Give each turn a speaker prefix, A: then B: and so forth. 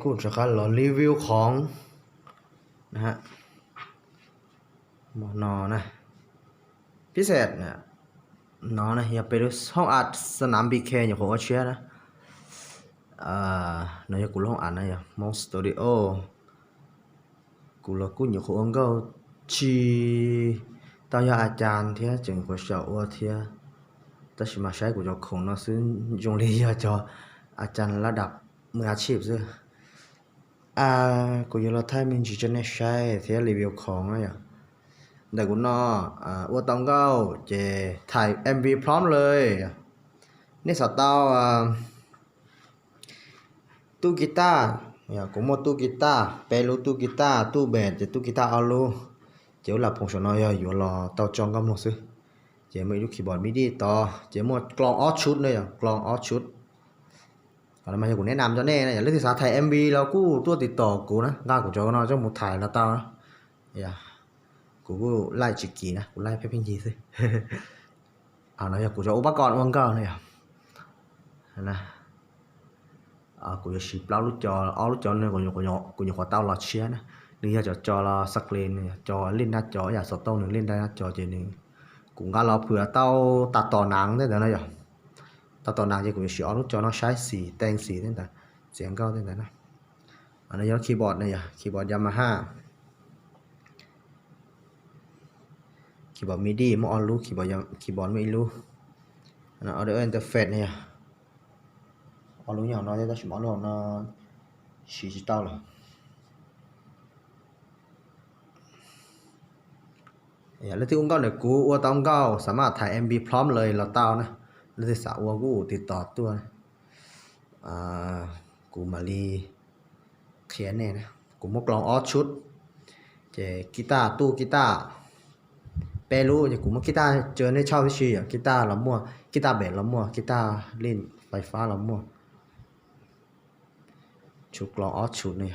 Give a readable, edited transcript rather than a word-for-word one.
A: กูจะการรีวิวของนะฮะหมอนอนะพิเศษเนี่ยนอนะอย่าไปดูห้องอัดสนามบีเคอย่างของอาเชียนะนายกูลองอ่านนะอย่ามองสตูดิโอกูละกูอยู่ของก็ชีตอนยาอาจารย์เทียจึงกูเฉาว่าเทียแต่ชิมาใช้กูจะคงนะซึ่งยงเรียจะอาจารย์ระดับมืออาชีพซึ่งกูอยู่เราไทยมันจีจะเนี่ยใช้เทียรีวิวของนะอย่าแต่กูนอว่าต้องก็จะถ่าย MV พร้อมเลยนี่สตาวตู้กีตาร์อย่ากูหมดตู้กีตาร์เปรูตู้กีตาร์ตู้เบสจะตู้กีตาร์เอาลูเจ้าหลับผงชนอยอยู่รอเตาจองก็หมดซื้อเจ้าไม่รู้คีย์บอร์ดมิดีต่อเจ้าหมดกลองออสชุดเลยอ่ะกลองออสชุดก่อนมาจะกูแนะนำcho nên làอย่าเลือกที่สาถ่าย MV แล้วกูตัวติดต่อกูนะง่ายกูจะเอาเจ้าหมดถ่ายแล้วเตานะอย่ากูไล่จิกกี้นะกูไล่เพชรพิงจีสิเอานะอย่ากูจะอุปกรณ์วังเก่าเนี่ยนะกูจะฉีดเปล่าลูกจอเอาลูกจอเนี่ยกูจะขอเตาหลอดเชียนะหรือจะจอเราสักเลนเนี่ยจอเล่นหน้าจออย่าสต๊อกหนึ่งเล่นได้หน้าจอเจนึงกูงั้นเราเผื่อเตาตัดต่อหนังได้แต่นะอย่าตัดต่อหนังจะกูจะฉีดเอาลูกจอnóใช้สีแต่งสีได้แต่เสียงเก่าได้แต่นะอันนี้ยัดคีย์บอร์ดเนี่ยอย่าคีย์บอร์ดยามาฮ่าคีย์บอร์ดมิดีไม่เอารู้คีย์บอร์ดไม่รู้นะเอาเดี๋ยวอินเทอร์เฟซเนี่ยเอารู้อย่างน้อยได้แต่ฉันเอารู้nó chỉ tao làแล้วที่อุ้งก็เนี่ยกูว่าต้องก็สามารถถ่าย MV พร้อมเลยเราเต้านะแล้วที่สาวกูติดต่อตัวกูมาลีเขียนเนี่ยนะกูมากลองออสชุดเจกีตาร์ตู้กีตาร์เปรูเจกูมากีตาร์เจอในเช่าที่ชีกีตาร์เรามั่วกีตาร์เบสเรามั่วกีตาร์เล่นไฟฟ้าเรามั่วชุดกลองออสชุดเนี่ย